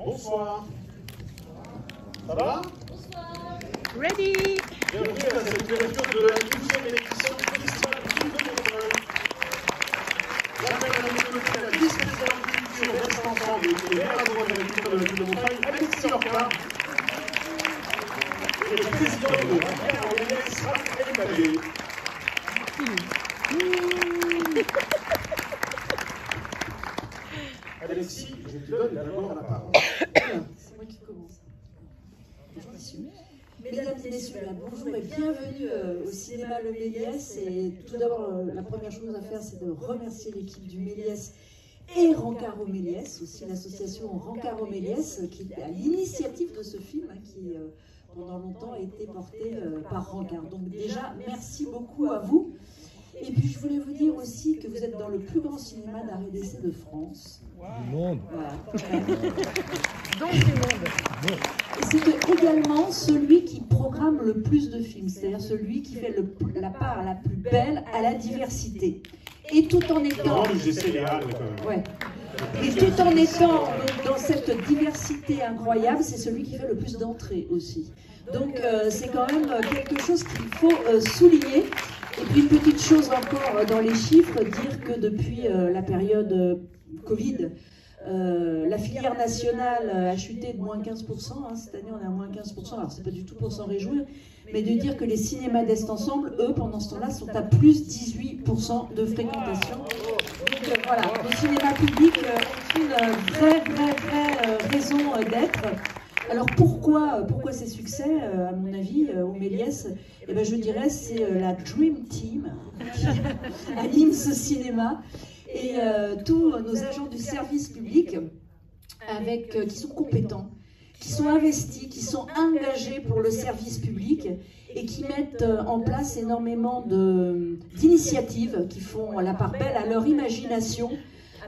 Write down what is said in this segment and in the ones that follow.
Bonsoir. Ça va? Bonsoir. Ready. Bienvenue à cette ouverture de la 12e édition du Festival du film de Montreuil. J'appelle à notre la vice-présidente de culture Reste Ensemble et maire adjoint de la culture de la ville de Montreuil, Alexis Lorca. Et le président de la Pierre en Méliès, Raphaël Babier. Alexis, je te donne d'abord la parole. C'est moi qui commence. Mesdames et messieurs, bonjour et bienvenue au cinéma Le Méliès. Et tout d'abord, la première chose à faire, c'est de remercier l'équipe du Méliès et Rancaro Méliès, aussi l'association Rancaro Méliès, qui est à l'initiative de ce film, qui pendant longtemps a été porté par Rancaro. Donc déjà, merci beaucoup à vous. Et puis je voulais vous dire aussi que vous êtes dans le plus grand cinéma d'art et d'essai de France. Du monde. Voilà. Donc du monde. Et c'est également celui qui programme le plus de films, c'est-à-dire celui qui fait la part la plus belle à la diversité. Et tout en étant... Ouais. Et tout en étant dans cette diversité incroyable, c'est celui qui fait le plus d'entrées aussi. Donc c'est quand même quelque chose qu'il faut souligner. Et puis une petite chose encore dans les chiffres, dire que depuis la période Covid, la filière nationale a chuté de moins 15%, hein, cette année on est à moins 15%, alors c'est pas du tout pour s'en réjouir, mais de dire que les cinémas d'Est Ensemble, eux, pendant ce temps-là, sont à plus 18% de fréquentation. Donc voilà, le cinéma public est une vraie raison d'être. Alors pourquoi ces succès, à mon avis, au Méliès? Eh ben, je dirais c'est la Dream Team qui anime ce cinéma. Et tous nos agents du service public qui sont compétents, qui sont investis, qui sont engagés pour le service public et qui mettent en place énormément d'initiatives qui font la part belle à leur imagination,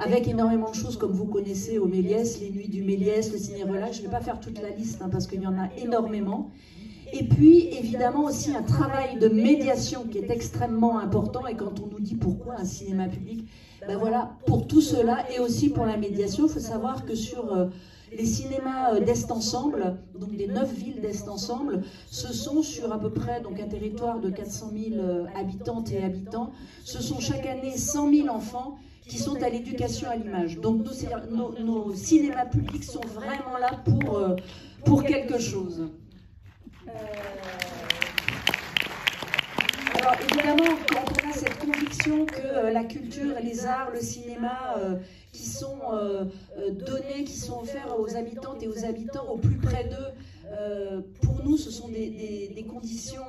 avec énormément de choses comme vous connaissez au Méliès, les nuits du Méliès, le ciné-relax. Je ne vais pas faire toute la liste hein, parce qu'il y en a énormément. Et puis, évidemment, aussi un travail de médiation qui est extrêmement important. Et quand on nous dit pourquoi un cinéma public, ben voilà, pour tout cela et aussi pour la médiation, il faut savoir que sur les cinémas d'Est Ensemble, donc les 9 villes d'Est Ensemble, ce sont sur à peu près donc, un territoire de 400 000 habitantes et habitants, ce sont chaque année 100 000 enfants qui sont à l'éducation à l'image. Donc nos cinémas publics sont vraiment là pour quelque chose. Alors évidemment, quand on a cette conviction que la culture, les arts, le cinéma qui sont donnés, qui sont offerts aux habitantes et aux habitants au plus près d'eux, pour nous ce sont des conditions,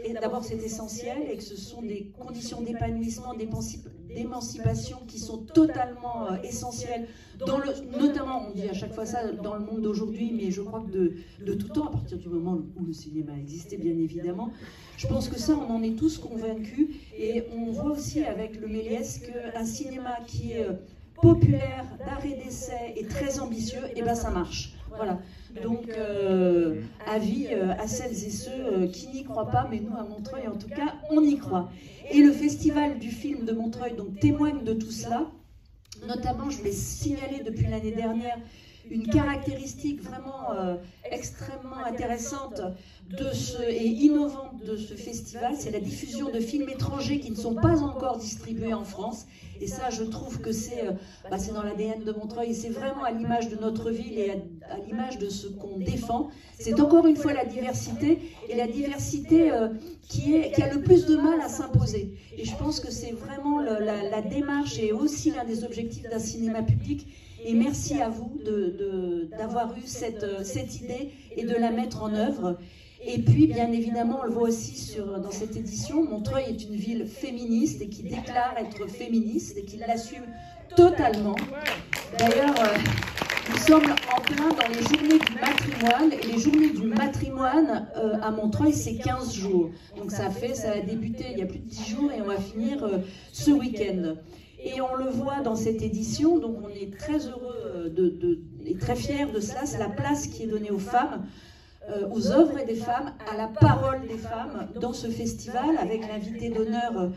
et d'abord c'est essentiel, et que ce sont des conditions d'épanouissement, d'émancipation qui sont totalement essentielles, notamment, on dit à chaque fois ça, dans le monde d'aujourd'hui, mais je crois que de tout temps, à partir du moment où le cinéma existait, bien évidemment, je pense que ça, on en est tous convaincus, et on voit aussi avec le Méliès qu'un cinéma qui est populaire, d'art et d'essai et très ambitieux, et ben ça marche. Voilà. Donc, avis à celles et ceux qui n'y croient pas, mais nous, à Montreuil, en tout cas, on y croit. Et le Festival du film de Montreuil donc, témoigne de tout cela. Notamment, je l'ai signalé depuis l'année dernière, une caractéristique vraiment extrêmement intéressante et innovante de ce festival, c'est la diffusion de films étrangers qui ne sont pas encore distribués en France. Et ça, je trouve que c'est dans l'ADN de Montreuil, et c'est vraiment à l'image de notre ville et à l'image de ce qu'on défend. C'est encore une fois la diversité, et la diversité qui a le plus de mal à s'imposer. Et je pense que c'est vraiment la démarche et aussi l'un des objectifs d'un cinéma public. Et merci à vous d'avoir eu cette idée et de la mettre en œuvre. Et puis, bien évidemment, on le voit aussi dans cette édition, Montreuil est une ville féministe et qui déclare être féministe et qui l'assume totalement. D'ailleurs, nous sommes en plein dans les journées du matrimoine, et les journées du matrimoine à Montreuil, c'est 15 jours. Donc ça a débuté il y a plus de 10 jours et on va finir ce week-end. Et on le voit dans cette édition, donc on est très heureux et très fiers de cela, c'est la place qui est donnée aux femmes, aux œuvres des femmes, à la parole des femmes dans ce festival, avec l'invité d'honneur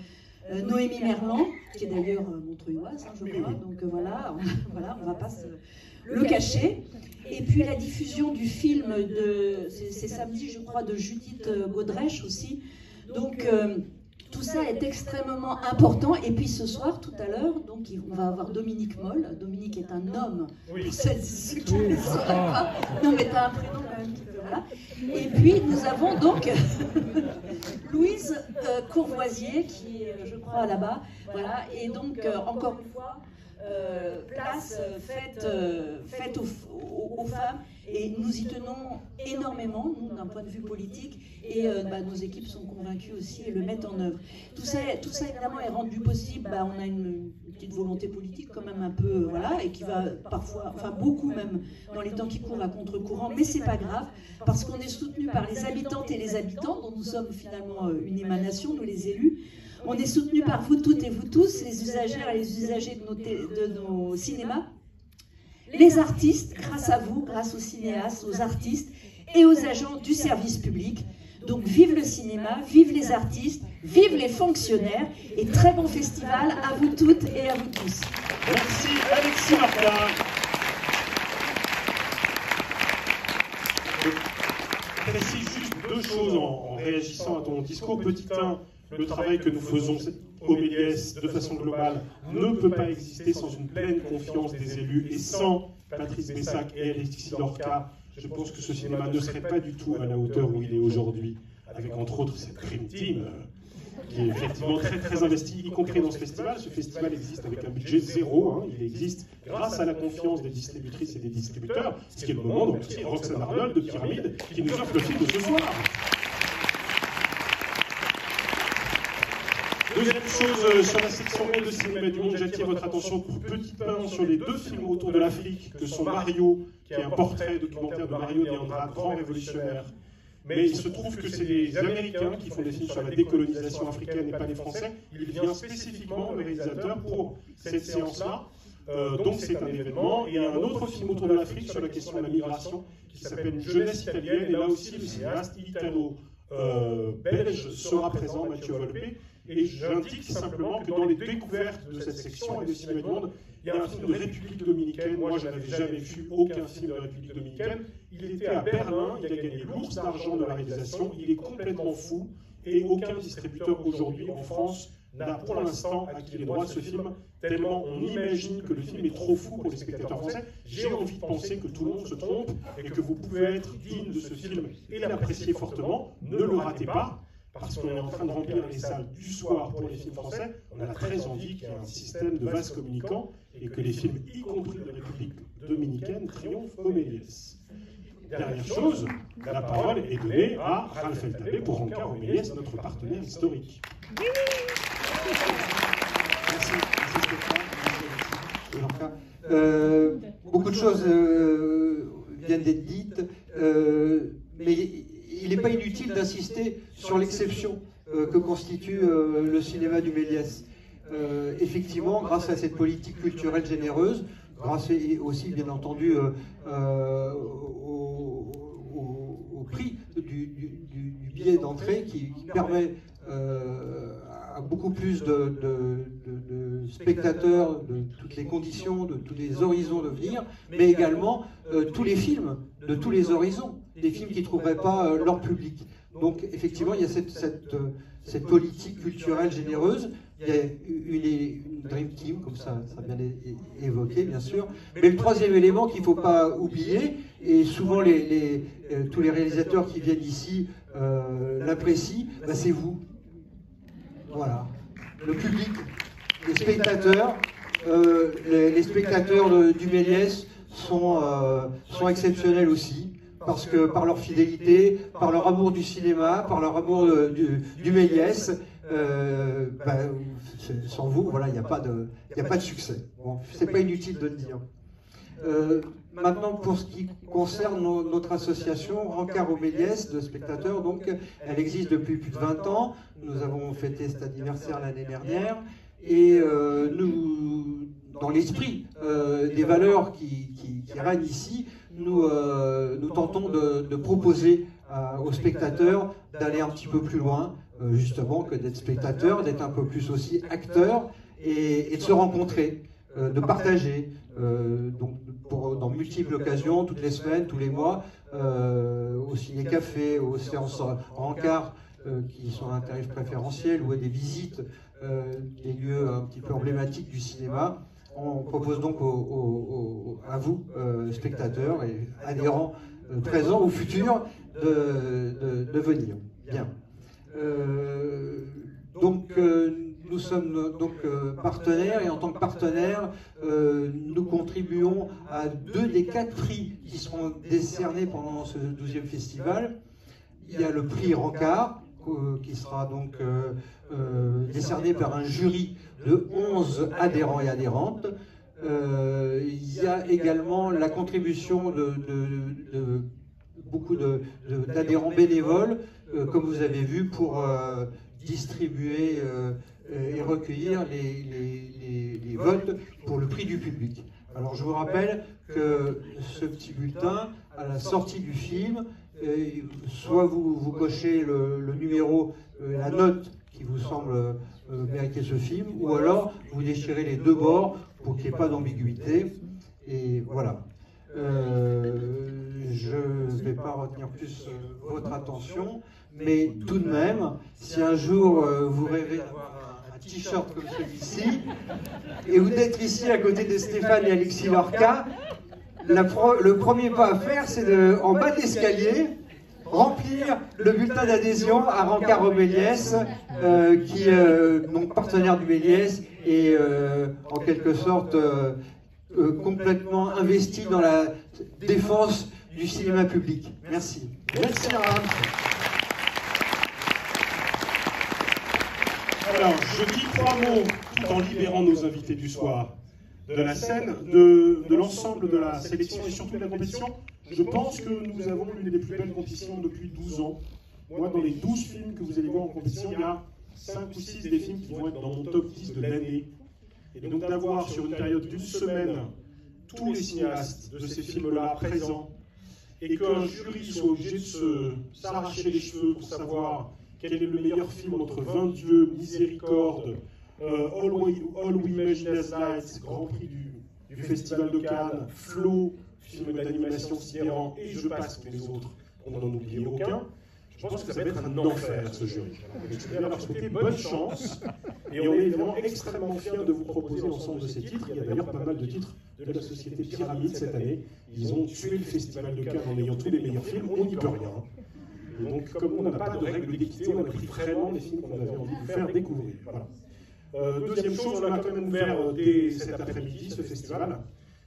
Noémie Merlan, qui est d'ailleurs montreuilloise, hein, je crois, donc voilà, on ne va pas le cacher. Et puis la diffusion du film, c'est samedi je crois, de Judith Godrèche aussi. Donc tout ça est extrêmement important. Et puis ce soir, tout à l'heure, donc on va avoir Dominique Moll. Dominique est un homme, pour celles et ceux qui ne le sauraient pas. Non mais t'as un prénom quand même, voilà. Et puis nous avons donc Louise Courvoisier, qui est, je crois, là-bas. Voilà. Et donc, encore une fois, place faite aux femmes, et nous y tenons énormément, nous, d'un point de vue politique, et nos équipes sont convaincues aussi et le mettent en œuvre. Tout ça évidemment est rendu possible, on a une petite volonté politique quand même un peu, voilà, et qui va parfois, enfin beaucoup même, dans les temps qui courent à contre-courant, mais c'est pas grave, parce qu'on est soutenu par les habitantes et les habitants, dont nous sommes finalement une émanation, nous les élus. On est soutenu par vous toutes et vous tous, les usagères et les usagers de nos cinémas, les artistes, grâce à vous, grâce aux cinéastes, aux artistes et aux agents du service public. Donc vive le cinéma, vive les artistes, vive les fonctionnaires, et très bon festival à vous toutes et à vous tous. Merci Alexis Martin. Je précise juste deux choses en réagissant à ton discours. Petit 1, le travail que nous faisons au Méliès de façon globale ne peut pas exister sans une pleine confiance des élus, et sans Patrice Bessac et Alexis Lorca, je pense que ce cinéma ne serait pas du tout à la hauteur où il est aujourd'hui, avec entre autres cette Dream Team qui est effectivement très très investie, y compris dans ce festival. Ce festival existe avec un budget zéro, il existe grâce à la confiance des distributrices et des distributeurs, ce qui est le moment donc c'est Roxane Arnold de Pyramide qui nous offre le film de ce soir. Deuxième chose, sur la section de cinéma du monde, j'attire votre attention pour petit pain sur les deux films autour de l'Afrique, que sont Mario, qui est un portrait documentaire de Mario Leandra, grand révolutionnaire. Mais il se trouve que c'est les Américains qui font des films sur la décolonisation africaine et pas les Français. Il vient spécifiquement, le réalisateur, pour cette séance-là. Donc c'est un événement. Et un autre film autour de l'Afrique sur la question de la migration, qui s'appelle Jeunesse italienne. Et là aussi, le cinéaste italo-belge sera présent, Mathieu Volpe. Et j'indique simplement que dans les découvertes de cette section et de Cinéma du Monde, il y a un film de République dominicaine. Moi, je n'avais jamais vu aucun film de République dominicaine. Il était à Berlin, il a gagné l'ours d'argent de la réalisation. Il est complètement fou, et aucun distributeur aujourd'hui en France n'a pour l'instant acquis les droits de ce film, tellement on imagine que le film est trop fou pour les spectateurs français. J'ai envie de penser que tout le monde se trompe, et que vous pouvez être digne de ce film et l'apprécier fortement. Ne le ratez pas, parce qu'on est en train de remplir les salles du soir pour les films français. On a très envie qu'il y ait un système de vases communicants, et que les films, y compris de République dominicaine, triomphent au Méliès. Dernière chose, la parole est donnée à Ralph Eltabé pour Rancard au Méliès, notre partenaire historique. Merci Stéphane. Beaucoup de choses viennent d'être dites, mais il n'est pas inutile d'insister sur l'exception que constitue le cinéma du Méliès. Effectivement, grâce à cette politique culturelle généreuse, grâce aussi bien entendu au prix du billet d'entrée qui permet à beaucoup plus de spectateurs de toutes les conditions, de tous les horizons de venir, mais également tous les films de tous les horizons, des films qui ne trouveraient pas leur public. Donc effectivement, il y a cette politique culturelle généreuse. Il y a une Dream Team, comme ça a bien évoqué, bien sûr. Mais le troisième élément qu'il ne faut pas oublier, et souvent tous les réalisateurs qui viennent ici l'apprécient, c'est vous. Voilà. Le public, les spectateurs. Les spectateurs du Méliès sont exceptionnels aussi, parce que par leur fidélité, par leur amour du cinéma, par leur amour du Méliès, sans vous, voilà, il n'y a pas de succès. Bon, c'est pas inutile de le dire. Maintenant, pour ce qui concerne notre association Rancard au Méliès de spectateurs, donc, elle existe depuis plus de 20 ans. Nous avons fêté cet anniversaire l'année dernière, et nous, dans l'esprit des valeurs qui règnent ici, nous tentons de proposer aux spectateurs d'aller un petit peu plus loin, justement, que d'être spectateurs, d'être un peu plus aussi acteurs, et de se rencontrer, de partager, donc dans multiples occasions, toutes les semaines, tous les mois, au ciné-café, aux séances rencard, qui sont à un tarif préférentiel, ou à des visites des lieux un petit peu emblématiques du cinéma. On propose donc à vous, spectateurs et adhérents présents ou futurs, de venir. Bien. Nous sommes donc partenaires, et en tant que partenaires, nous contribuons à 2 des 4 prix qui seront décernés pendant ce 12e festival. Il y a le prix Rencard, qui sera donc décerné par un jury de 11 adhérents et adhérentes. Il y a également la contribution de beaucoup d'adhérents bénévoles, comme vous avez vu, pour distribuer et recueillir les votes pour le prix du public. Alors je vous rappelle que ce petit bulletin, à la sortie du film, soit vous cochez le numéro, la note qui vous semble mériter ce film, ou alors vous déchirez les 2 bords pour qu'il n'y ait pas d'ambiguïté. Et voilà. Je ne vais pas retenir plus votre attention, mais tout de même, si un jour vous rêvez d'avoir un t-shirt comme celui-ci, et vous d'être ici à côté de Stéphane et Alexis Lorca, le premier pas à faire, c'est en bas de l'escalier, remplir le bulletin d'adhésion à Rencard au Méliès, qui est donc partenaire du Méliès et en quelque sorte complètement investi dans la défense du cinéma public. Merci. Merci Aram. Alors, je dis 3 mots tout en libérant nos invités du soir de la scène, de l'ensemble de la sélection et surtout de la compétition. Je pense que nous avons l'une des plus belles compétitions depuis 12 ans. Moi, dans les 12 films que vous allez voir en compétition, il y a 5 ou 6 des films qui vont être dans mon top 10 de l'année. Et donc d'avoir sur une période d'1 semaine tous les cinéastes de ces films-là présents, et qu'un jury soit obligé de s'arracher les cheveux pour savoir quel est le meilleur film entre 20 dieux, Miséricorde, All We Imagine As Lights, Grand Prix du Festival de Cannes, Flo, film d'animation sidérant, et je passe pour les autres, on n'en oublie aucun. Je pense que ça va être un enfer, ce jury. Je vais leur souhaiter bonne chance, et on est évidemment extrêmement fiers de vous proposer l'ensemble de ces titres. Il y a d'ailleurs pas mal de titres de la société Pyramide cette année. Ils ont tué le Festival de Cannes en ayant tous les meilleurs films, on n'y peut rien. Et donc, comme on n'a pas de règle d'équité, on a pris vraiment les films qu'on avait envie de vous faire découvrir. Voilà. Deuxième chose, on a quand même ouvert dès cet après-midi ce festival.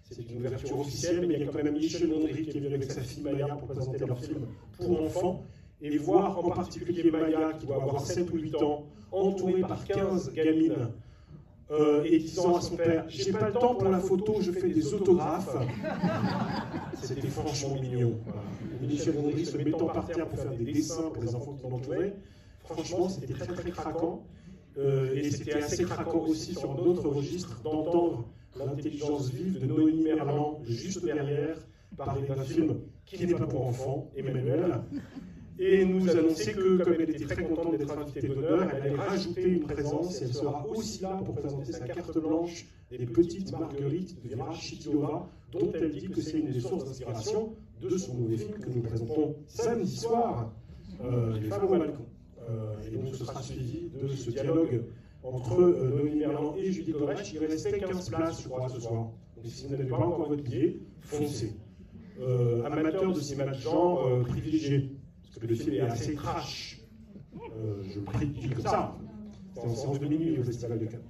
C'est une ouverture officielle, mais il y a quand même Michel Gondry qui est venu avec sa fille Maya pour présenter leur film pour enfants. Et voir en particulier Maya, qui doit avoir 7 ou 8 ans, entourée par 15 gamines, et disant à son père « J'ai pas le temps pour la photo, je fais des autographes ». C'était franchement mignon. Voilà. Michel Gondry se mettant par terre pour faire des dessins pour les enfants qui l'entouraient. Franchement, c'était très très craquant. Et c'était assez craquant aussi sur un autre registre d'entendre l'intelligence vive de Noémie Merlan juste derrière parler d'un film qui n'est pas pour enfants, Emmanuel. Et nous annoncer que, comme elle était très contente d'être invitée d'honneur, elle allait rajouter une présence et elle sera aussi là pour présenter sa carte blanche des petites marguerites de Vera Chytilova, dont elle dit que c'est une des sources d'inspiration de son nouveau film que nous présentons samedi soir, Les femmes au balcon. Et donc ce sera suivi de ce dialogue entre Noémie Merlan et Judith Godrèche. Il restait 15 places, je crois, ce soir. Donc si vous n'avez pas encore votre billet, foncez. Amateurs de cinéma de genre, privilégiés. Parce que le film est assez trash. Je le prédis comme ça. C'était en séance de minuit au Festival de Cannes.